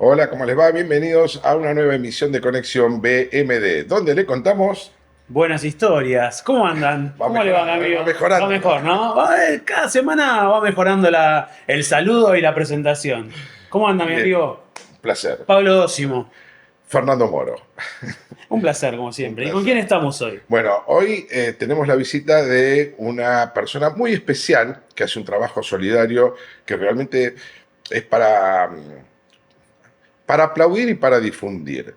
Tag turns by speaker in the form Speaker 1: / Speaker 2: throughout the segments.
Speaker 1: Hola, ¿cómo les va? Bienvenidos a una nueva emisión de Conexión BMD, donde le contamos,
Speaker 2: Buenas historias. ¿Cómo andan?
Speaker 1: va
Speaker 2: ¿Cómo le van,
Speaker 1: mejorando,
Speaker 2: amigo?
Speaker 1: va mejorando.
Speaker 2: Va mejor, ¿no? Cada semana va mejorando el saludo y la presentación. ¿Cómo anda, mi
Speaker 1: Bien,
Speaker 2: amigo?
Speaker 1: un placer.
Speaker 2: Pablo Dócimo.
Speaker 1: Fernando Moro,
Speaker 2: Un placer, como
Speaker 1: un
Speaker 2: siempre. ¿Y con
Speaker 1: placer.
Speaker 2: quién estamos hoy?
Speaker 1: Bueno, hoy tenemos la visita de una persona muy especial que hace un trabajo solidario que realmente es para aplaudir y para difundir.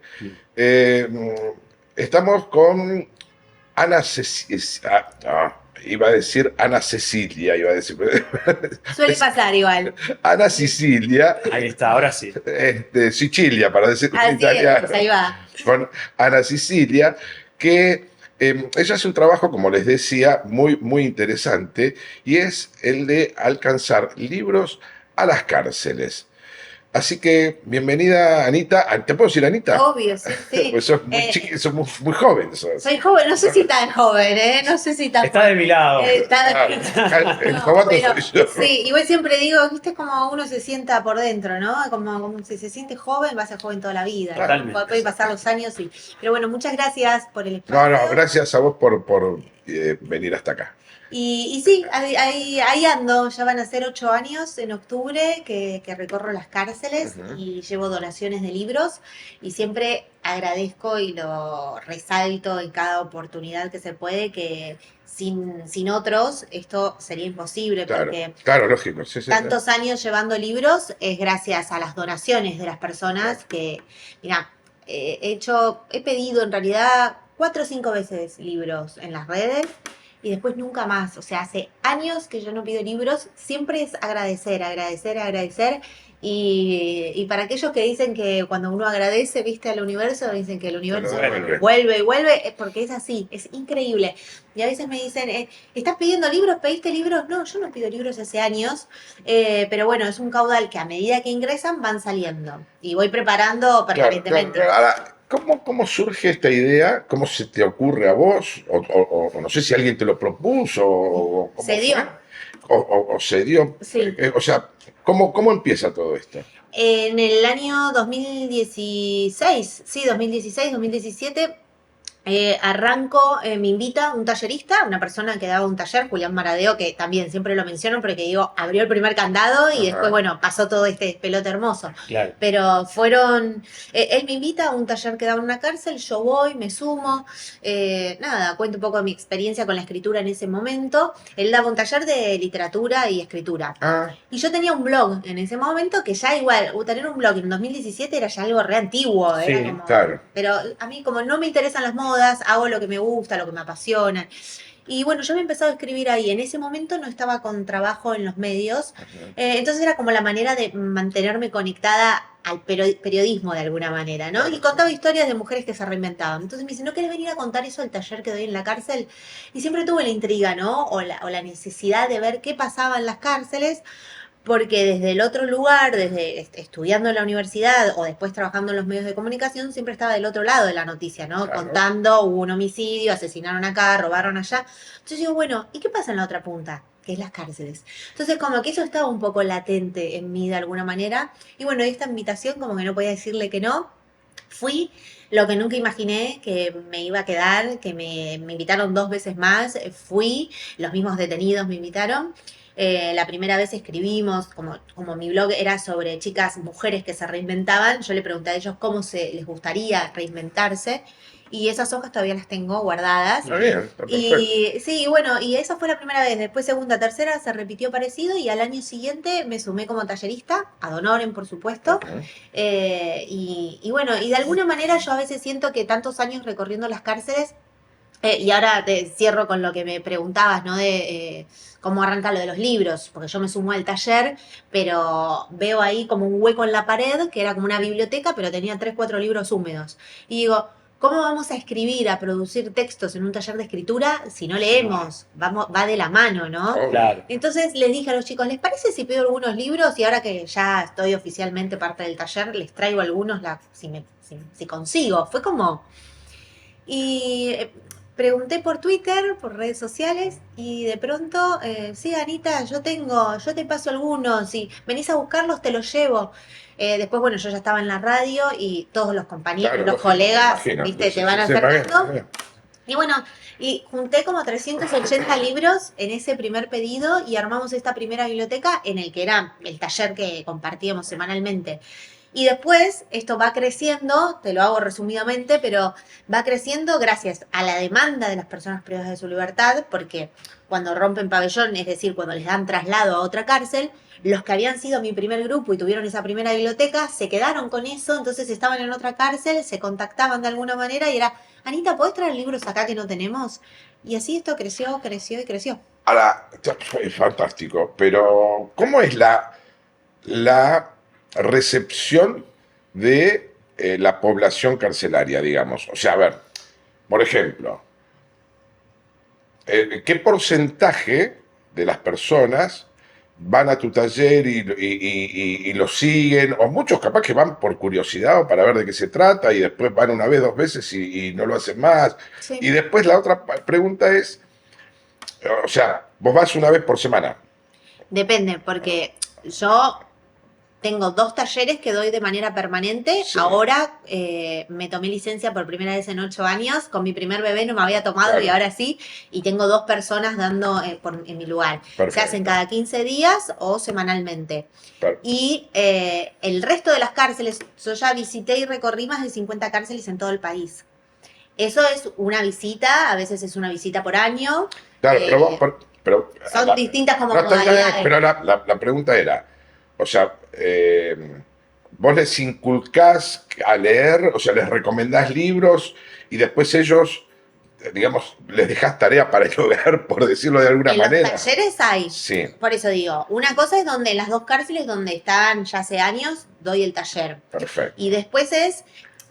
Speaker 1: Estamos con Ana Cecilia. Iba a decir Ana Cecilia, iba a decir.
Speaker 3: Suele pasar igual.
Speaker 1: Ana Sicilia,
Speaker 2: Ahí está, ahora sí.
Speaker 1: Sicilia, para decirlo en
Speaker 3: Así
Speaker 1: italiano,
Speaker 3: es, ahí va.
Speaker 1: con Ana Sicilia, que ella hace un trabajo, como les decía, muy, muy interesante, y es el de alcanzar libros a las cárceles. Así que, bienvenida, Anita. ¿Te puedo decir Anita?
Speaker 3: Obvio, sí, sí.
Speaker 1: Pues sos muy sos muy, muy joven.
Speaker 3: Soy joven, no sé si tan joven, ¿eh? No sé si tan
Speaker 2: Está de
Speaker 3: joven.
Speaker 2: mi lado.
Speaker 1: El
Speaker 3: No,
Speaker 1: jovato
Speaker 3: pero
Speaker 1: soy yo.
Speaker 3: sí, igual siempre digo, viste como uno se sienta por dentro, ¿no? Como si se siente joven, va a ser joven toda la vida. ¿no?
Speaker 2: Totalmente.
Speaker 3: Pueden pasar los años y. Pero bueno, muchas gracias por el
Speaker 1: No,
Speaker 3: espacio.
Speaker 1: no, gracias a vos por venir hasta acá.
Speaker 3: Y sí, ahí ando, ya van a ser 8 años en octubre que recorro las cárceles
Speaker 1: Ujú.
Speaker 3: y llevo donaciones de libros y siempre agradezco y lo resalto en cada oportunidad que se puede que sin otros esto sería imposible
Speaker 1: Claro,
Speaker 3: porque
Speaker 1: claro, lógico. Sí, sí, sí.
Speaker 3: tantos años llevando libros es gracias a las donaciones de las personas
Speaker 1: Claro.
Speaker 3: que, mira, he pedido en realidad 4 o 5 veces libros en las redes y después nunca más. O sea, hace años que yo no pido libros, siempre es agradecer, agradecer, agradecer. Y para aquellos que dicen que cuando uno agradece, viste al universo, dicen que el
Speaker 1: Te lo
Speaker 3: universo
Speaker 1: devuelve.
Speaker 3: vuelve y vuelve, es porque es así, es increíble. Y a veces me dicen, ¿estás pidiendo libros? ¿Pediste libros? No, yo no pido libros hace años, pero bueno, es un caudal que a medida que ingresan van saliendo. Y voy preparando
Speaker 1: Claro, claro,
Speaker 3: permanentemente.
Speaker 1: claro. Ahora, ¿cómo surge esta idea? ¿Cómo se te ocurre a vos? O no sé si alguien te lo propuso, o cómo
Speaker 3: Se dio,
Speaker 1: fue, o se dio.
Speaker 3: sí.
Speaker 1: O sea, ¿cómo empieza todo esto?
Speaker 3: En el año 2016, sí, 2016, 2017, arranco, me invita un tallerista, una persona que daba un taller, Julián Maradeo, que también siempre lo menciono porque digo, abrió el primer candado y después,
Speaker 1: Ajá.
Speaker 3: bueno, pasó todo este despelote hermoso.
Speaker 2: Claro.
Speaker 3: Pero él me invita a un taller que daba en una cárcel, yo voy, me sumo, nada, cuento un poco de mi experiencia con la escritura en ese momento. Él daba un taller de literatura y escritura.
Speaker 1: Ah,
Speaker 3: Y yo tenía un blog en ese momento que ya igual, tener un blog en 2017 era ya algo re antiguo,
Speaker 2: Sí,
Speaker 3: era como...
Speaker 1: claro.
Speaker 3: Pero a mí como no me interesan las modas, hago lo que me gusta, lo que me apasiona. Y bueno, yo me he empezado a escribir ahí. En ese momento no estaba con trabajo en los medios,
Speaker 1: Ajá.
Speaker 3: entonces era como la manera de mantenerme conectada al periodismo de alguna manera, ¿no?
Speaker 1: Claro,
Speaker 3: Y contaba
Speaker 1: sí.
Speaker 3: historias de mujeres que se reinventaban. Entonces me dice, ¿no querés venir a contar eso al taller que doy en la cárcel? Y siempre tuve la intriga, ¿no? O la necesidad de ver qué pasaba en las cárceles porque desde el otro lugar, desde estudiando en la universidad o después trabajando en los medios de comunicación, siempre estaba del otro lado de la noticia, ¿no?
Speaker 1: Claro.
Speaker 3: Contando, hubo un homicidio, asesinaron acá, robaron allá. Entonces digo, bueno, ¿y qué pasa en la otra punta? Que es las cárceles. Entonces como que eso estaba un poco latente en mí de alguna manera. Y bueno, esta invitación como que no podía decirle que no. Fui lo que nunca imaginé que me iba a quedar, que me invitaron 2 veces más, fui, los mismos detenidos me invitaron. La primera vez escribimos, como mi blog era sobre chicas, mujeres que se reinventaban, yo le pregunté a ellos cómo les gustaría reinventarse y esas hojas todavía las tengo guardadas.
Speaker 1: Está bien, está perfecto.
Speaker 3: Y sí, bueno, y esa fue la primera vez. Después, segunda, tercera, se repitió parecido y al año siguiente me sumé como tallerista, ad honorem, por supuesto.
Speaker 1: Ajá.
Speaker 3: Y bueno, y de alguna manera yo a veces siento que tantos años recorriendo las cárceles, y ahora te cierro con lo que me preguntabas, ¿no? De cómo arranca lo de los libros, porque yo me sumo al taller, pero veo ahí como un hueco en la pared, que era como una biblioteca, pero tenía 3, 4 libros húmedos. Y digo, ¿cómo vamos a escribir, a producir textos en un taller de escritura si no leemos? Va de la mano, ¿no?
Speaker 1: Obvio.
Speaker 2: Claro.
Speaker 3: Entonces les dije a los chicos, ¿les parece si pido algunos libros? Y ahora que ya estoy oficialmente parte del taller, les traigo algunos si consigo. Fue como... Y pregunté por Twitter, por redes sociales, y de pronto, sí, Anita, yo te paso algunos, si venís a buscarlos, te los llevo. Después, bueno, yo ya estaba en la radio y todos los compañeros,
Speaker 1: Claro,
Speaker 3: los
Speaker 1: lógico, me
Speaker 3: colegas,
Speaker 1: imagino.
Speaker 3: viste,
Speaker 1: Sí,
Speaker 3: te van
Speaker 1: sí, sí, me
Speaker 3: acercando.
Speaker 1: imagino.
Speaker 3: Y bueno, y junté como 380 libros en ese primer pedido y armamos esta primera biblioteca en el que era el taller que compartíamos semanalmente. Y después esto va creciendo, te lo hago resumidamente, pero va creciendo gracias a la demanda de las personas privadas de su libertad, porque cuando rompen pabellón, es decir, cuando les dan traslado a otra cárcel, los que habían sido mi primer grupo y tuvieron esa primera biblioteca se quedaron con eso, entonces estaban en otra cárcel, se contactaban de alguna manera y era, Anita, ¿podés traer libros acá que no tenemos? Y así esto creció, creció y creció.
Speaker 1: Ahora, es fantástico, pero ¿cómo es la recepción de la población carcelaria, digamos? O sea, a ver, por ejemplo, ¿qué porcentaje de las personas van a tu taller y lo siguen? O muchos capaz que van por curiosidad o para ver de qué se trata y después van una vez, dos veces y no lo hacen más.
Speaker 3: Sí.
Speaker 1: Y después la otra pregunta es, o sea, vos vas una vez por semana.
Speaker 3: Depende, porque yo tengo 2 talleres que doy de manera permanente.
Speaker 1: Sí.
Speaker 3: Ahora me tomé licencia por primera vez en 8 años. Con mi primer bebé no me había tomado
Speaker 1: Claro.
Speaker 3: y ahora sí. Y tengo 2 personas dando en mi lugar.
Speaker 1: Perfecto.
Speaker 3: Se hacen cada 15 días o semanalmente.
Speaker 1: Per-
Speaker 3: Y el resto de las cárceles, yo ya visité y recorrí más de 50 cárceles en todo el país. Eso es una visita, a veces es una visita por año.
Speaker 1: Claro,
Speaker 3: Eh,
Speaker 1: pero
Speaker 3: son distintas como
Speaker 1: no, está bien,
Speaker 3: modalidades.
Speaker 1: pero la pregunta era, o sea, vos les inculcás a leer, o sea, les recomendás libros y después ellos, digamos, les dejás tarea para el hogar, por decirlo de alguna
Speaker 3: En los
Speaker 1: manera.
Speaker 3: talleres hay.
Speaker 1: Sí,
Speaker 3: Por eso digo, una cosa es donde en las 2 cárceles donde están ya hace años, doy el taller.
Speaker 1: perfecto.
Speaker 3: Y después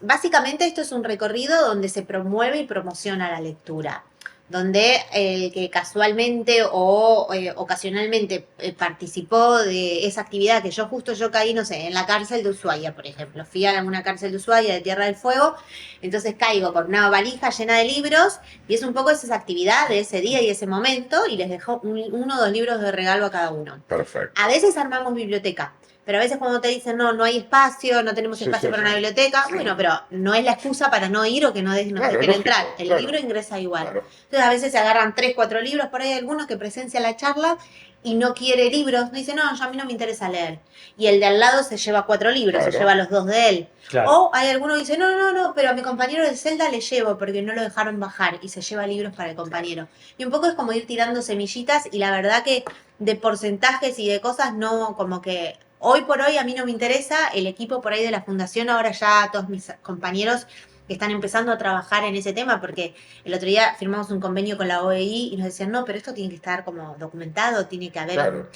Speaker 3: básicamente esto es un recorrido donde se promueve y promociona la lectura. Donde el que casualmente o ocasionalmente participó de esa actividad que yo caí, no sé, en la cárcel de Ushuaia, por ejemplo. Fui a una cárcel de Ushuaia, de Tierra del Fuego, entonces caigo con una valija llena de libros y es un poco esa actividad de ese día y ese momento y les dejo 1 o 2 libros de regalo a cada uno.
Speaker 1: Perfecto.
Speaker 3: A veces armamos biblioteca, pero a veces cuando te dicen no hay espacio, no tenemos
Speaker 1: Sí,
Speaker 3: espacio
Speaker 1: sí,
Speaker 3: para
Speaker 1: sí.
Speaker 3: una biblioteca, bueno, pero no es la excusa para no ir o que nos
Speaker 1: Claro,
Speaker 3: dejen
Speaker 1: lógico,
Speaker 3: entrar. El
Speaker 1: claro.
Speaker 3: libro ingresa igual.
Speaker 1: Claro.
Speaker 3: Entonces a veces se agarran 3, 4 libros, por ahí hay algunos que presencian la charla y no quiere libros, no dice, no, yo a mí no me interesa leer. Y el de al lado se lleva 4 libros,
Speaker 1: Claro.
Speaker 3: se lleva los 2 de él.
Speaker 2: Claro.
Speaker 3: O hay alguno que dice, no, pero a mi compañero de celda le llevo porque no lo dejaron bajar y se lleva libros para el compañero. Y un poco es como ir tirando semillitas y la verdad que de porcentajes y de cosas no, como que hoy por hoy a mí no me interesa, el equipo por ahí de la fundación, ahora ya todos mis compañeros que están empezando a trabajar en ese tema, porque el otro día firmamos un convenio con la OEI y nos decían, no, pero esto tiene que estar como documentado, tiene que haber...
Speaker 1: Claro.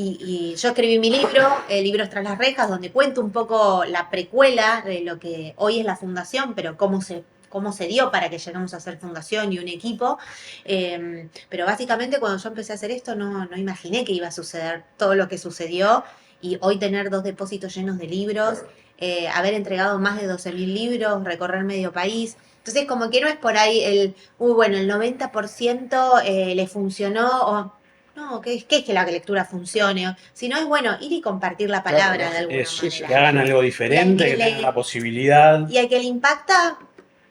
Speaker 3: Y yo escribí mi libro, Libros tras las rejas, donde cuento un poco la precuela de lo que hoy es la fundación, pero cómo se dio para que lleguemos a ser fundación y un equipo. Pero básicamente cuando yo empecé a hacer esto no imaginé que iba a suceder todo lo que sucedió y hoy tener 2 depósitos llenos de libros, haber entregado más de 12.000 libros, recorrer medio país. Entonces como que no es por ahí el 90% le funcionó o... No, ¿qué es que la lectura funcione? Sino es bueno ir y compartir la palabra
Speaker 1: Claro,
Speaker 3: de alguna
Speaker 2: Eso,
Speaker 3: manera.
Speaker 2: que hagan algo diferente,
Speaker 3: Y
Speaker 2: que
Speaker 3: al que
Speaker 2: tengan
Speaker 3: le-
Speaker 2: la posibilidad.
Speaker 3: Y al que le impacta,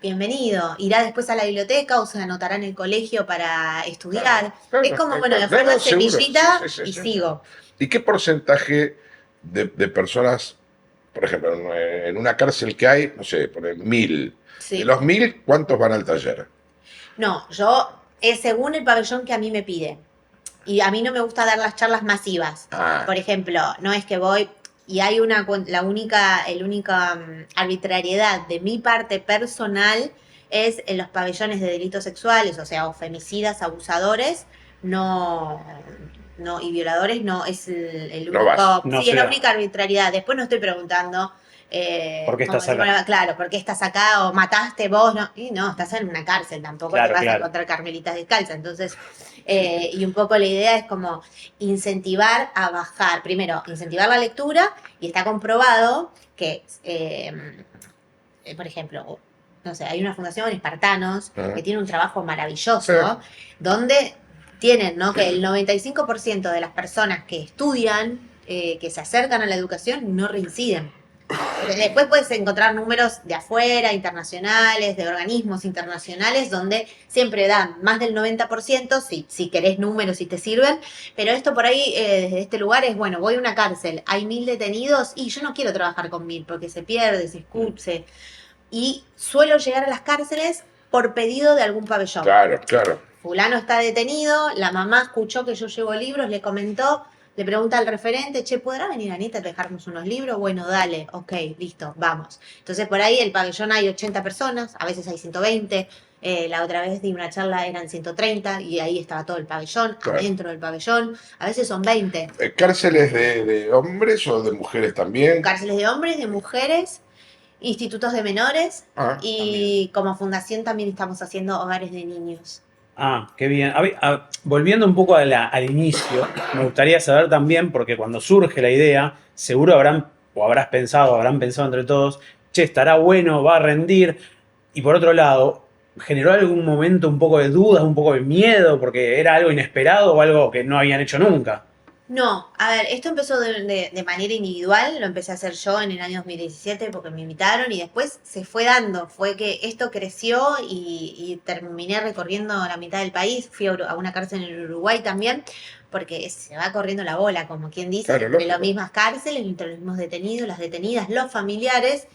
Speaker 3: bienvenido. Irá después a la biblioteca o se anotará en el colegio para estudiar.
Speaker 1: Claro,
Speaker 3: Es como,
Speaker 1: claro,
Speaker 3: bueno,
Speaker 1: claro.
Speaker 3: dejar
Speaker 1: No,
Speaker 3: la
Speaker 1: no, seguro.
Speaker 3: semillita
Speaker 1: Sí, sí, sí,
Speaker 3: y
Speaker 1: sí.
Speaker 3: sigo.
Speaker 1: ¿Y qué porcentaje de personas, por ejemplo, en una cárcel que hay, no sé, por 1000,
Speaker 3: Sí.
Speaker 1: de los 1000, ¿cuántos van al taller?
Speaker 3: No, es según el pabellón que a mí me pide. Y a mí no me gusta dar las charlas masivas.
Speaker 1: Ah,
Speaker 3: Por ejemplo, no es que voy y hay la única arbitrariedad de mi parte personal es en los pabellones de delitos sexuales, o sea, o femicidas, abusadores, no, y violadores, no, es el
Speaker 1: No
Speaker 3: único,
Speaker 1: vas.
Speaker 2: No
Speaker 3: sí, es
Speaker 2: se
Speaker 3: la
Speaker 2: da.
Speaker 3: única arbitrariedad. Después no estoy preguntando,
Speaker 2: ¿Por qué
Speaker 3: como
Speaker 2: estás acá?
Speaker 3: decimos, claro, ¿por qué estás acá? O mataste vos, no, y no, estás en una cárcel, tampoco
Speaker 2: Claro,
Speaker 3: te vas a
Speaker 2: claro.
Speaker 3: encontrar carmelitas descalzas, entonces, y un poco la idea es como incentivar a bajar, primero, incentivar la lectura, y está comprobado que, por ejemplo, no sé, hay una fundación Espartanos
Speaker 1: Ah.
Speaker 3: que tiene un trabajo maravilloso,
Speaker 1: Sí.
Speaker 3: donde tienen, ¿no? Que el 95% de las personas que estudian, que se acercan a la educación, no reinciden. Porque después puedes encontrar números de afuera, internacionales, de organismos internacionales, donde siempre dan más del 90%, si querés números, si te sirven, pero esto por ahí, desde este lugar es, bueno, voy a una cárcel, hay 1000 detenidos y yo no quiero trabajar con 1000 porque se pierde, se escuche, y suelo llegar a las cárceles por pedido de algún pabellón.
Speaker 1: Claro, claro.
Speaker 3: Fulano está detenido, la mamá escuchó que yo llevo libros, le comentó, le pregunta al referente, che, ¿podrá venir Anita a dejarnos unos libros? Bueno, dale, ok, listo, vamos. Entonces por ahí el pabellón hay 80 personas, a veces hay 120, la otra vez di una charla, eran 130 y ahí estaba todo el pabellón,
Speaker 1: Claro.
Speaker 3: adentro del pabellón, a veces son 20.
Speaker 1: ¿Cárceles de hombres o de mujeres también?
Speaker 3: Cárceles de hombres, de mujeres, institutos de menores
Speaker 1: Ah,
Speaker 3: y como fundación también estamos haciendo hogares de niños.
Speaker 2: Ah, qué bien. Volviendo un poco al inicio, me gustaría saber también, porque cuando surge la idea, seguro habrán pensado entre todos, che, estará bueno, va a rendir. Y por otro lado, ¿generó algún momento un poco de dudas, un poco de miedo, porque era algo inesperado o algo que no habían hecho nunca?
Speaker 3: No, a ver, esto empezó de manera individual, lo empecé a hacer yo en el año 2017 porque me invitaron y después se fue dando, fue que esto creció y terminé recorriendo la mitad del país, fui a una cárcel en Uruguay también, porque se va corriendo la bola, como quien dice,
Speaker 1: Claro,
Speaker 3: entre
Speaker 1: lógico.
Speaker 3: las mismas cárceles, entre los mismos detenidos, las detenidas, los familiares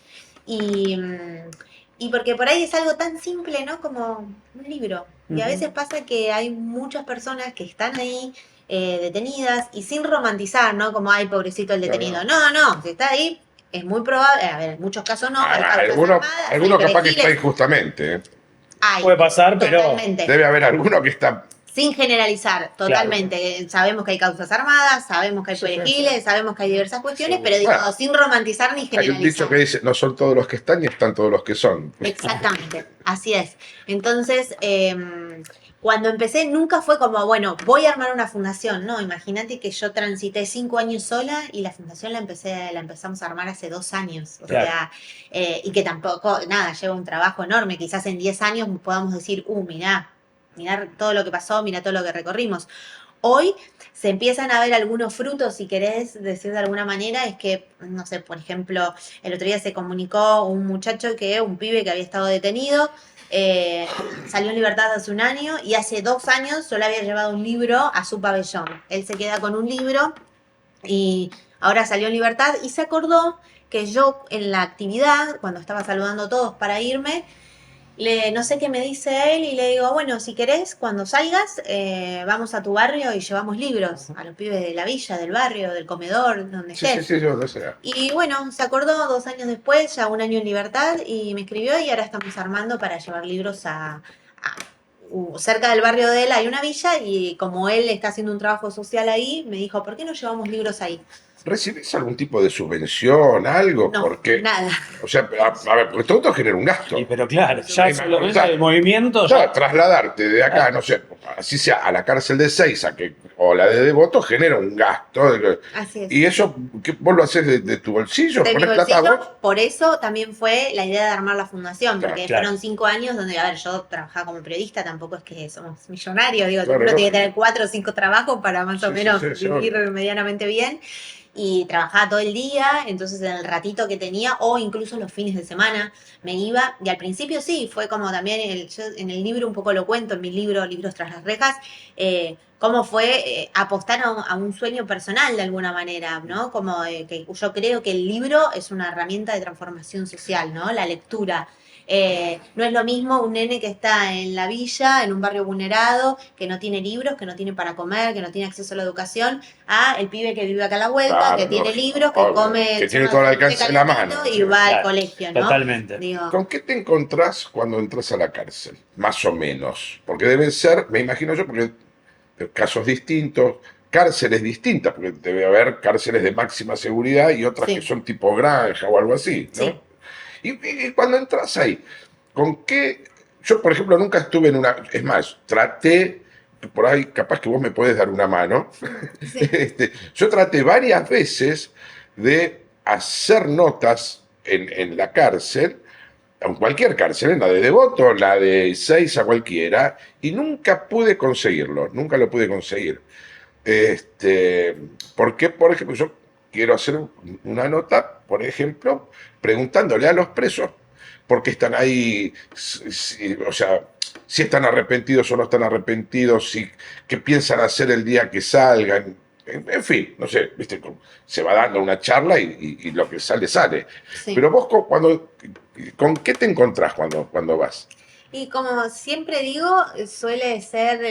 Speaker 3: y, y porque por ahí es algo tan simple, ¿no? Como un libro. Y a
Speaker 2: Ujú.
Speaker 3: veces pasa que hay muchas personas que están ahí detenidas y sin romantizar, ¿no? Como, ay, pobrecito el detenido. No, no, si está ahí, es muy probable, a ver, en muchos casos no, hay causas
Speaker 1: Alguno
Speaker 3: armadas,
Speaker 1: alguno
Speaker 3: hay
Speaker 1: capaz que está
Speaker 3: perejiles,
Speaker 1: injustamente.
Speaker 3: hay,
Speaker 2: Puede pasar, pero
Speaker 3: totalmente.
Speaker 1: Debe haber alguno que está.
Speaker 3: Sin generalizar, totalmente. Sabemos que hay causas armadas, sabemos que hay
Speaker 1: Sí, sí,
Speaker 3: perejiles,
Speaker 1: sí.
Speaker 3: sabemos que hay diversas cuestiones,
Speaker 1: Sí.
Speaker 3: pero digo,
Speaker 1: Bueno,
Speaker 3: sin romantizar ni
Speaker 1: hay un
Speaker 3: generalizar.
Speaker 1: dicho que dice, no son todos los que están y están todos los que son.
Speaker 3: Exactamente, así es. Entonces, cuando empecé, nunca fue como, bueno, voy a armar una fundación. No, imagínate que yo transité 5 años sola y la fundación la empezamos a armar hace 2 años. O
Speaker 2: Claro.
Speaker 3: sea, y que tampoco, nada, lleva un trabajo enorme. Quizás en 10 años podamos decir, mirá todo lo que pasó, mirá todo lo que recorrimos. Hoy se empiezan a ver algunos frutos, si querés decir de alguna manera, es que, no sé, por ejemplo, el otro día se comunicó un pibe que había estado detenido, salió en libertad hace 1 año y hace 2 años solo había llevado un libro a su pabellón. Él se queda con un libro y ahora salió en libertad y se acordó que yo en la actividad, cuando estaba saludando a todos para irme, no sé qué me dice él y le digo, bueno, si querés, cuando salgas, vamos a tu barrio y llevamos libros a los pibes de la villa, del barrio, del comedor, donde
Speaker 1: Sí, sí,
Speaker 3: estés.
Speaker 1: sí, yo no sé.
Speaker 3: Y bueno, se acordó 2 años después, ya 1 año en libertad, y me escribió y ahora estamos armando para llevar libros cerca del barrio de él hay una villa y como él está haciendo un trabajo social ahí, me dijo, ¿por qué no llevamos libros ahí?
Speaker 1: ¿Recibís algún tipo de subvención, algo?
Speaker 3: No,
Speaker 1: Porque,
Speaker 3: nada.
Speaker 1: o sea, a ver, porque todo esto genera un gasto.
Speaker 2: Y pero claro, ya
Speaker 1: Ahí
Speaker 2: solo
Speaker 1: me-
Speaker 2: eso del movimiento,
Speaker 1: Ya,
Speaker 2: ya,
Speaker 1: trasladarte de acá, no sé, así sea, a la cárcel de Seiza o la de Devoto genera un gasto.
Speaker 3: Así es.
Speaker 1: Y eso, ¿vos lo haces de tu bolsillo?
Speaker 3: De mi
Speaker 1: ¿Ponés plata
Speaker 3: bolsillo,
Speaker 1: vos?
Speaker 3: por eso también fue la idea de armar la fundación,
Speaker 1: Claro,
Speaker 3: porque
Speaker 2: claro.
Speaker 3: fueron 5 años donde, a ver, yo trabajaba como periodista, tampoco es que somos millonarios, digo,
Speaker 1: Claro,
Speaker 3: uno tiene que
Speaker 1: lógico.
Speaker 3: tener 4 o 5 trabajos para más o
Speaker 1: Sí, sí,
Speaker 3: menos
Speaker 1: sí, sí,
Speaker 3: vivir
Speaker 1: obvio.
Speaker 3: medianamente bien, y trabajaba todo el día, entonces en el ratito que tenía, o incluso los fines de semana, me iba, y al principio sí, fue como también, yo en el libro un poco lo cuento, en mi libro, Libros tras las rejas, cómo fue apostar a un sueño personal de alguna manera, ¿no? Como que yo creo que el libro es una herramienta de transformación social, ¿no? La lectura. No es lo mismo un nene que está en la villa, en un barrio vulnerado, que no tiene libros, que no tiene para comer, que no tiene acceso a la educación, a el pibe que vive acá a la vuelta,
Speaker 1: Claro,
Speaker 3: que tiene
Speaker 1: lógico,
Speaker 3: libros, que
Speaker 1: obvio,
Speaker 3: come
Speaker 1: que tiene
Speaker 3: chorro
Speaker 1: todo el
Speaker 3: de
Speaker 1: alcance en la mano.
Speaker 3: calentito y va al
Speaker 2: Claro,
Speaker 3: colegio, ¿no?
Speaker 2: totalmente.
Speaker 3: Digo,
Speaker 1: ¿Con qué te encontrás cuando entras a la cárcel? Más o menos. Porque deben ser, me imagino yo, porque casos distintos, cárceles distintas, porque debe haber cárceles de máxima seguridad y otras
Speaker 3: Sí.
Speaker 1: que son tipo granja o algo así, ¿no?
Speaker 3: Sí.
Speaker 1: Y cuando entras ahí, ¿con qué? Yo, por ejemplo, nunca estuve en una. Es más, traté, por ahí capaz que vos me podés dar una mano.
Speaker 3: Sí.
Speaker 1: Yo traté varias veces de hacer notas en la cárcel en cualquier cárcel, la de Devoto, la de Seiza, cualquiera, y nunca pude conseguirlo, nunca lo pude conseguir. Este, porque, por ejemplo, yo quiero hacer una nota, por ejemplo, preguntándole a los presos por qué están ahí, o sea, si están arrepentidos o no están arrepentidos, si, qué piensan hacer el día que salgan. En fin, no sé, viste, se va dando una charla y lo que sale, sale.
Speaker 3: Sí.
Speaker 1: Pero vos, ¿con qué te encontrás cuando vas?
Speaker 3: Y como siempre digo, suele ser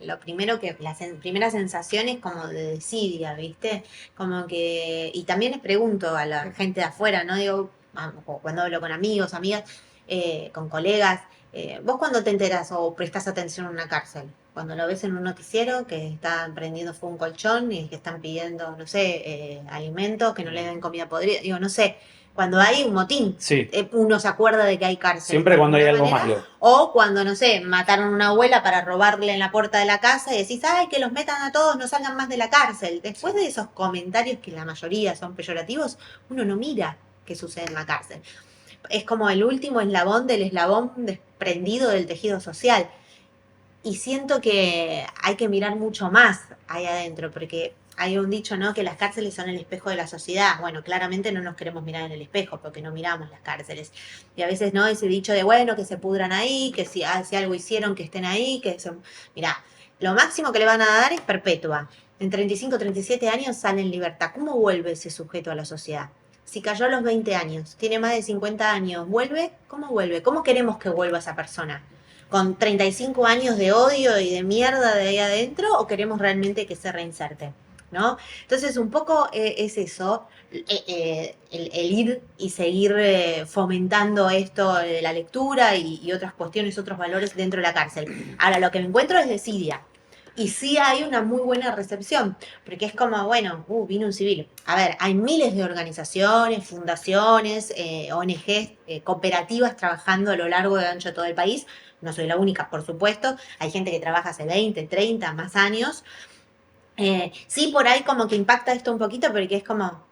Speaker 3: lo primero que, las primeras sensaciones como de desidia, ¿viste? Como que, y también les pregunto a la gente de afuera, ¿no? Digo, cuando hablo con amigos, amigas, con colegas, ¿vos cuando te enterás o prestás atención en una cárcel? Cuando lo ves en un noticiero que están prendiendo fuego un colchón y que están pidiendo, no sé, alimentos, que no les den comida podrida, digo, no sé, cuando hay un motín,
Speaker 2: Sí,
Speaker 3: uno se acuerda de que hay cárcel.
Speaker 2: siempre
Speaker 3: de
Speaker 2: cuando hay
Speaker 3: alguna
Speaker 2: algo
Speaker 3: manera.
Speaker 2: malo.
Speaker 3: O cuando, no sé, mataron a una abuela para robarle en la puerta de la casa y decís, ay, que los metan a todos, no salgan más de la cárcel. Después de esos comentarios, que la mayoría son peyorativos, uno no mira qué sucede en la cárcel. Es como el último eslabón del eslabón desprendido del tejido social. Y siento que hay que mirar mucho más ahí adentro, porque hay un dicho, ¿no? Que las cárceles son el espejo de la sociedad. Bueno, claramente no nos queremos mirar en el espejo, porque no miramos las cárceles. Y a veces, ¿no? Ese dicho de, bueno, que se pudran ahí, que si algo hicieron, que estén ahí, que se... Mirá, lo máximo que le van a dar es perpetua. En 35, 37 años sale en libertad. ¿Cómo vuelve ese sujeto a la sociedad? Si cayó a los 20 años, tiene más de 50 años, ¿vuelve? ¿Cómo vuelve? ¿Cómo queremos que vuelva esa persona? ¿Con 35 años de odio y de mierda de ahí adentro o queremos realmente que se reinserte? ¿No? Entonces, un poco es eso, el ir y seguir fomentando esto de la lectura y otras cuestiones, otros valores dentro de la cárcel. Ahora, lo que me encuentro es desidia. Y sí hay una muy buena recepción, porque es como, bueno, vino un civil. A ver, hay miles de organizaciones, fundaciones, ONGs, cooperativas trabajando a lo largo y ancho de todo el país. No soy la única, por supuesto. Hay gente que trabaja hace 20, 30, más años. Sí, por ahí como que impacta esto un poquito, porque es como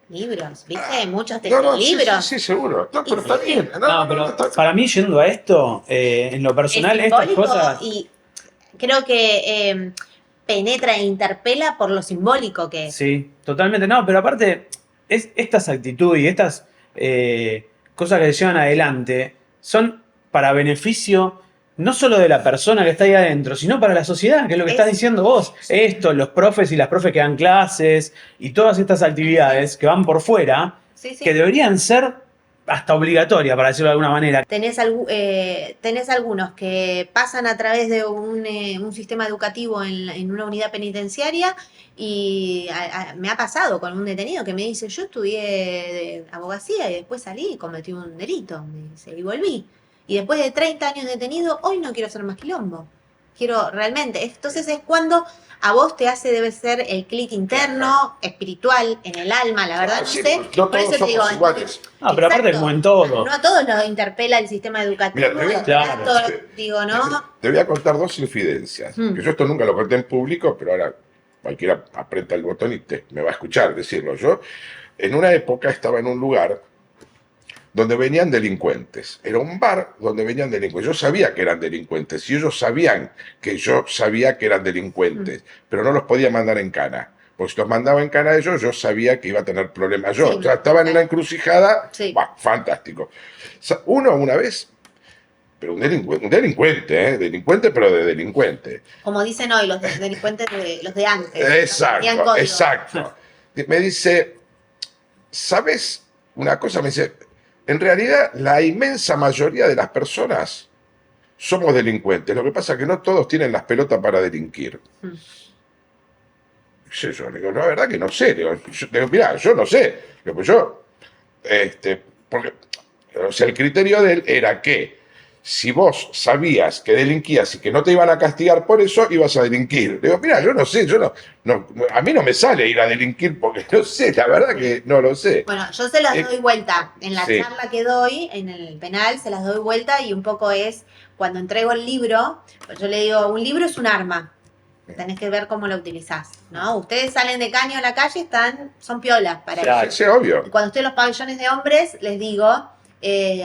Speaker 3: libros, ¿viste? Muchos
Speaker 1: No, no, sí,
Speaker 3: libros.
Speaker 1: sí, sí, seguro. No,
Speaker 3: Y
Speaker 1: pero está
Speaker 3: sí,
Speaker 1: bien.
Speaker 2: No, pero para mí, yendo a esto, en lo
Speaker 3: es
Speaker 2: personal, estas
Speaker 3: simbólico
Speaker 2: cosas.
Speaker 3: y creo que penetra e interpela por lo simbólico que es.
Speaker 2: Sí, totalmente. No, pero aparte, estas actitudes y estas cosas que se llevan adelante son para beneficio no solo de la persona que está ahí adentro, sino para la sociedad, que es lo que estás diciendo vos. Esto, los profes y las profes que dan clases y todas estas actividades que van por fuera,
Speaker 3: Sí, sí.
Speaker 2: que deberían ser hasta obligatorias, para decirlo de alguna manera.
Speaker 3: Tenés algunos que pasan a través de un sistema educativo en una unidad penitenciaria y me ha pasado con un detenido que me dice, yo estudié de abogacía y después salí y cometí un delito, me dice, y volví. Y después de 30 años detenido, hoy no quiero hacer más quilombo. Quiero realmente. Entonces es cuando a vos te hace, debe ser el clic interno, espiritual, en el alma, la verdad, no
Speaker 1: Sí,
Speaker 3: sé.
Speaker 1: no
Speaker 3: Por eso
Speaker 1: todos
Speaker 3: te digo,
Speaker 1: somos iguales.
Speaker 2: Ah, pero aparte, como en todo.
Speaker 3: no a todos los interpela el sistema educativo,
Speaker 1: Mira, te voy a-
Speaker 3: el
Speaker 2: Claro.
Speaker 3: trato, digo, ¿no?
Speaker 1: Te voy a contar dos infidencias. Que yo esto nunca lo conté en público, pero ahora cualquiera aprieta el botón y me va a escuchar decirlo. Yo, en una época, estaba en un lugar donde venían delincuentes. Era un bar donde venían delincuentes. Yo sabía que eran delincuentes y ellos sabían que yo sabía que eran delincuentes, pero no los podía mandar en cana. Porque si los mandaba en cana a ellos, yo sabía que iba a tener problemas yo.
Speaker 3: Sí,
Speaker 1: O sea, estaba en una encrucijada,
Speaker 3: Sí.
Speaker 1: bah, fantástico. O sea, uno una vez, pero un delincuente, pero de delincuente.
Speaker 3: Como dicen hoy los delincuentes, los de antes. los que tenían
Speaker 1: Exacto,
Speaker 3: código.
Speaker 1: exacto. Me dice, ¿sabes una cosa? Me dice, en realidad la inmensa mayoría de las personas somos delincuentes. Lo que pasa es que no todos tienen las pelotas para delinquir.
Speaker 3: Mm.
Speaker 1: Yo le digo, no, la verdad que no sé. Le digo, mirá, yo no sé. Le digo, yo, porque, o sea, el criterio de él era que si vos sabías que delinquías y que no te iban a castigar por eso, ibas a delinquir. Le digo, mira, yo no sé, a mí no me sale ir a delinquir porque no sé, la verdad que no lo sé.
Speaker 3: Bueno, yo se las doy vuelta. En la
Speaker 1: Sí.
Speaker 3: charla que doy, en el penal, se las doy vuelta y un poco es cuando entrego el libro, pues yo le digo, un libro es un arma. Tenés que ver cómo lo utilizás, ¿no? Ustedes salen de caño a la calle, son piolas para
Speaker 2: Claro.
Speaker 3: ellos.
Speaker 1: Sí, obvio.
Speaker 3: Y cuando estoy en los pabellones de hombres, les digo,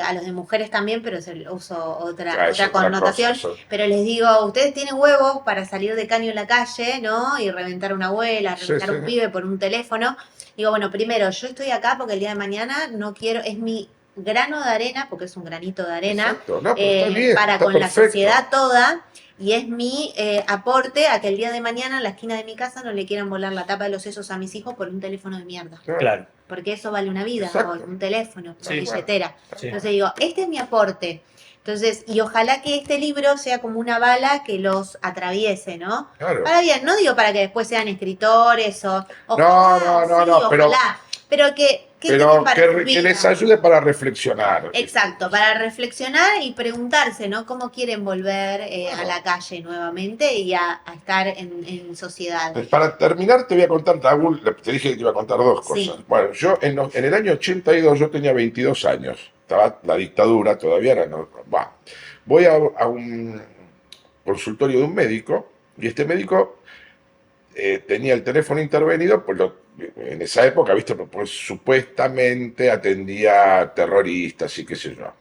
Speaker 3: a los de mujeres también, pero uso otra
Speaker 1: Es otra
Speaker 3: connotación.
Speaker 1: cosa, eso.
Speaker 3: Pero les digo, ustedes tienen huevos para salir de caño en la calle, ¿no? Y reventar a una abuela,
Speaker 1: Sí,
Speaker 3: reventar a un
Speaker 1: sí.
Speaker 3: pibe por un teléfono. Digo, bueno, primero, yo estoy acá porque el día de mañana no quiero, es mi grano de arena, porque es un granito de arena,
Speaker 1: Exacto. No, pero está bien,
Speaker 3: para
Speaker 1: está
Speaker 3: con la
Speaker 1: perfecto.
Speaker 3: sociedad toda. Y es mi aporte a que el día de mañana en la esquina de mi casa no le quieran volar la tapa de los sesos a mis hijos por un teléfono de mierda.
Speaker 2: Claro.
Speaker 3: Porque eso vale una vida,
Speaker 1: Exacto.
Speaker 3: o un teléfono, una
Speaker 2: Sí.
Speaker 3: billetera.
Speaker 2: Sí.
Speaker 3: Entonces digo, este es mi aporte. Entonces, y ojalá que este libro sea como una bala que los atraviese, ¿no?
Speaker 1: Claro.
Speaker 3: Para bien, no digo para que después sean escritores o...
Speaker 1: No,
Speaker 3: Ojalá,
Speaker 1: no,
Speaker 3: sí,
Speaker 1: no, pero-
Speaker 3: ojalá. Pero que
Speaker 1: Pero
Speaker 3: queden para su
Speaker 1: que
Speaker 3: vida.
Speaker 1: les ayude para reflexionar.
Speaker 3: Exacto, para reflexionar y preguntarse, ¿no? ¿Cómo quieren volver a la calle nuevamente y a estar en sociedad?
Speaker 1: Para terminar, te voy a contar, Raúl, te dije que te iba a contar dos
Speaker 3: Sí.
Speaker 1: cosas. Bueno, yo en el año 82, yo tenía 22 años. Estaba la dictadura, todavía era... Voy a un consultorio de un médico, y este médico tenía el teléfono intervenido, pues en esa época, ¿viste? Pues supuestamente atendía terroristas y qué sé yo.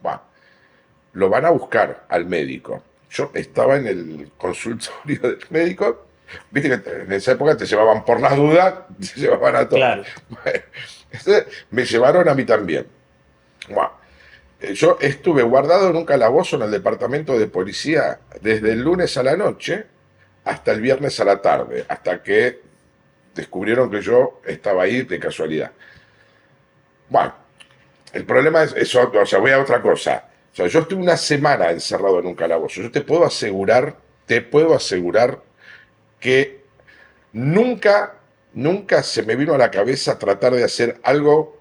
Speaker 1: Lo van a buscar al médico. Yo estaba en el consultorio del médico, viste que en esa época te llevaban por las dudas, te llevaban a todos.
Speaker 2: Claro.
Speaker 1: Bueno, entonces me llevaron a mí también. Bueno, yo estuve guardado en un calabozo en el departamento de policía desde el lunes a la noche hasta el viernes a la tarde, hasta que descubrieron que yo estaba ahí de casualidad. Bueno, el problema es eso, o sea, voy a otra cosa. O sea, yo estuve una semana encerrado en un calabozo. Yo te puedo asegurar que nunca se me vino a la cabeza tratar de hacer algo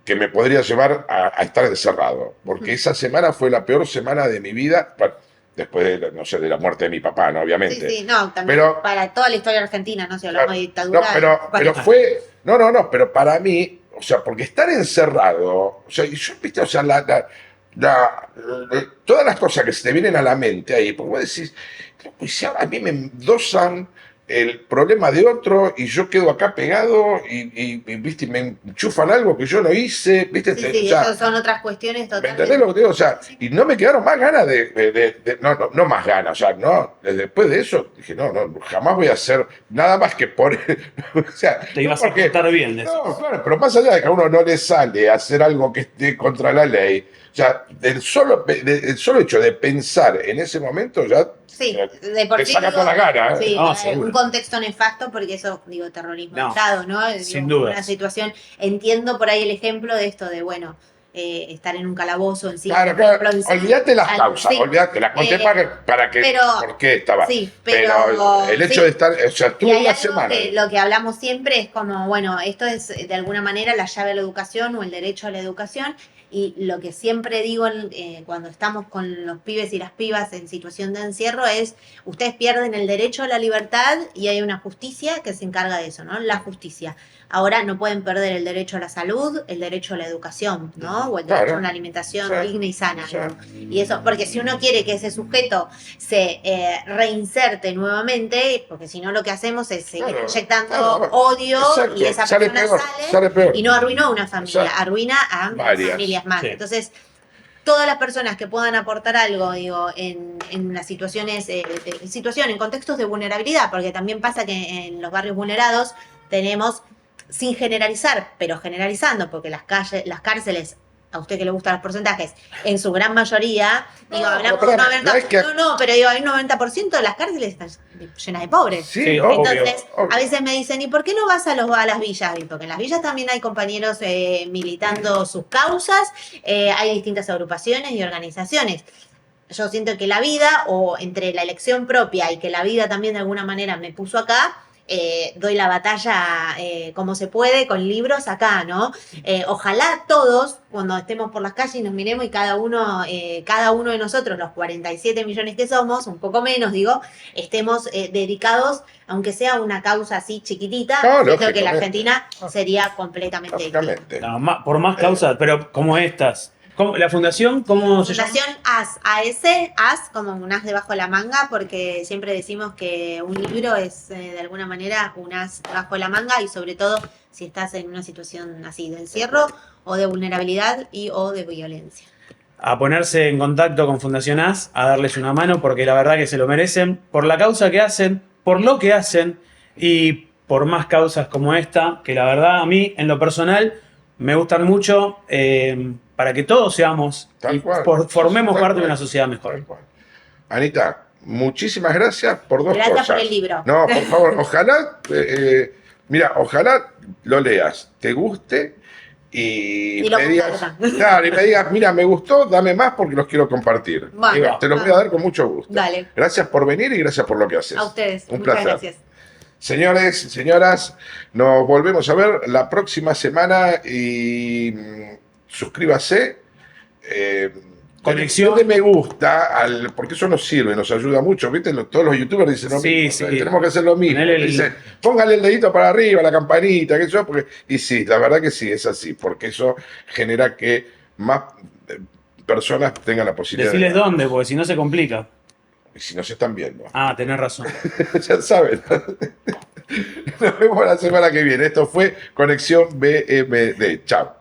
Speaker 1: que me podría llevar a estar encerrado. Porque esa semana fue la peor semana de mi vida, después de, no sé, de la muerte de mi papá, ¿no? Obviamente.
Speaker 3: Sí, no, también
Speaker 1: Pero-
Speaker 3: para toda la historia argentina, ¿no? Si hablamos
Speaker 1: Claro,
Speaker 3: de dictadura.
Speaker 1: no, pero fue. No, pero para mí, o sea, porque estar encerrado, o sea, y yo, viste, o sea, todas las cosas que se te vienen a la mente ahí, porque vos decís, pues si ahora a mí me endosan el problema de otro y yo quedo acá pegado viste, y me enchufan algo que yo no hice, viste,
Speaker 3: Sí,
Speaker 1: o sea,
Speaker 3: eso son otras cuestiones
Speaker 1: ¿me
Speaker 3: totalmente.
Speaker 1: entendés lo que te digo? O sea, y no me quedaron más ganas no más ganas, o sea, no, después de eso dije, no, jamás voy a hacer nada más que por, o sea,
Speaker 2: Te ibas
Speaker 1: no
Speaker 2: a portar bien.
Speaker 1: no, claro, pero más allá de que a uno no le sale hacer algo que esté contra la ley, o sea, el solo hecho de pensar en ese momento ya
Speaker 3: Sí, de por
Speaker 1: te
Speaker 3: sí.
Speaker 1: saca
Speaker 3: digo,
Speaker 1: toda la gana, ¿eh?
Speaker 3: Sí,
Speaker 2: No, seguro.
Speaker 3: un contexto nefasto, porque eso, digo, terrorismo de
Speaker 2: No,
Speaker 3: Estado, ¿no?
Speaker 2: sin
Speaker 3: Digo,
Speaker 2: dudas.
Speaker 3: Una situación. Entiendo por ahí el ejemplo de esto de, bueno, estar en un calabozo en sí.
Speaker 1: Claro,
Speaker 3: por ejemplo, en sí.
Speaker 1: olvídate las causas,
Speaker 3: Sí,
Speaker 1: olvídate, las conté para que,
Speaker 3: pero-
Speaker 1: por qué estaba.
Speaker 3: sí, pero-
Speaker 1: el hecho
Speaker 3: sí.
Speaker 1: de estar, o sea,
Speaker 3: Y
Speaker 1: estuve
Speaker 3: hay
Speaker 1: una
Speaker 3: algo
Speaker 1: semana.
Speaker 3: que lo que hablamos siempre es como, bueno, esto es de alguna manera la llave a la educación o el derecho a la educación. Y lo que siempre digo cuando estamos con los pibes y las pibas en situación de encierro es, ustedes pierden el derecho a la libertad y hay una justicia que se encarga de eso, ¿no? La justicia. Ahora no pueden perder el derecho a la salud, el derecho a la educación, ¿no? O el derecho
Speaker 1: Claro.
Speaker 3: a una alimentación
Speaker 1: Sí.
Speaker 3: digna y sana.
Speaker 1: Sí.
Speaker 3: Y eso, porque si uno quiere que ese sujeto se reinserte nuevamente, porque si no lo que hacemos es seguir
Speaker 1: Claro,
Speaker 3: inyectando
Speaker 1: claro.
Speaker 3: odio
Speaker 1: Exacto,
Speaker 3: y esa
Speaker 1: sale
Speaker 3: persona
Speaker 1: peor,
Speaker 3: sale
Speaker 1: sale peor.
Speaker 3: y no arruinó a una familia,
Speaker 1: Exacto.
Speaker 3: arruina a
Speaker 1: Varias.
Speaker 3: familias más.
Speaker 2: Sí.
Speaker 3: Entonces, todas las personas que puedan aportar algo, digo, en las situaciones, en contextos de vulnerabilidad, porque también pasa que en los barrios vulnerados tenemos, sin generalizar, pero generalizando, porque las cárceles, a usted que le gustan los porcentajes, en su gran mayoría, digo,
Speaker 1: No,
Speaker 3: hablamos
Speaker 1: pero
Speaker 3: de un
Speaker 1: perdón,
Speaker 3: 90%,
Speaker 1: no es que-
Speaker 3: pero digo, hay un 90% de las cárceles están llenas de pobres.
Speaker 1: Sí,
Speaker 2: Sí,
Speaker 1: obvio,
Speaker 3: Entonces,
Speaker 1: obvio.
Speaker 3: a veces me dicen, ¿y por qué no vas a las villas? Y porque en las villas también hay compañeros militando sus causas, hay distintas agrupaciones y organizaciones. Yo siento que la vida, o entre la elección propia y que la vida también de alguna manera me puso acá, doy la batalla como se puede, con libros acá, ¿no? Ojalá todos, cuando estemos por las calles y nos miremos y cada uno de nosotros, los 47 millones que somos, un poco menos, digo, estemos dedicados, aunque sea a una causa así chiquitita,
Speaker 1: No,
Speaker 3: siento que la
Speaker 1: lógicamente.
Speaker 3: Argentina sería completamente distinta.
Speaker 1: Lógicamente.
Speaker 2: No, por más causas, pero como estas, ¿La fundación cómo se llama?
Speaker 3: Fundación AS, como un as debajo de la manga, porque siempre decimos que un libro es de alguna manera un as debajo de la manga y sobre todo si estás en una situación así de encierro o de vulnerabilidad o de violencia.
Speaker 2: A ponerse en contacto con Fundación AS, a darles una mano, porque la verdad que se lo merecen, por la causa que hacen, por lo que hacen y por más causas como esta, que la verdad a mí, en lo personal, me gustan mucho, para que todos seamos
Speaker 1: Tal
Speaker 2: y
Speaker 1: cual.
Speaker 2: formemos
Speaker 1: Tal
Speaker 2: parte de
Speaker 1: cual.
Speaker 2: una sociedad mejor.
Speaker 1: Tal cual. Anita, muchísimas gracias por dos
Speaker 3: Gracias
Speaker 1: cosas.
Speaker 3: por el libro.
Speaker 1: No, por favor, ojalá, mira, ojalá lo leas, te guste y
Speaker 3: Y lo
Speaker 1: me digas,
Speaker 3: compartan.
Speaker 1: claro, y me digas, mira, me gustó, dame más porque los quiero compartir.
Speaker 3: Bueno,
Speaker 1: Digo, te los voy a dar con mucho gusto.
Speaker 3: Dale.
Speaker 1: Gracias por venir y gracias por lo que haces.
Speaker 3: A ustedes.
Speaker 1: Un
Speaker 3: Muchas
Speaker 1: placer.
Speaker 3: gracias.
Speaker 1: Señores, señoras, nos volvemos a ver la próxima semana y suscríbase.
Speaker 2: Conexión.
Speaker 1: Denle me gusta, porque eso nos sirve, nos ayuda mucho. ¿Viste? Todos los youtubers dicen lo
Speaker 2: Sí,
Speaker 1: mismo.
Speaker 2: sí.
Speaker 1: Tenemos que hacer lo mismo.
Speaker 2: Ponele el-
Speaker 1: Dicen, póngale el dedito para arriba, la campanita, qué sé yo, y sí, la verdad que sí, es así, porque eso genera que más personas tengan la posibilidad
Speaker 2: Decirles
Speaker 1: de...
Speaker 2: dónde, porque si no se complica.
Speaker 1: Y si nos están viendo.
Speaker 2: Ah, tenés razón.
Speaker 1: Ya saben. Nos vemos la semana que viene. Esto fue Conexión BMD. Chao.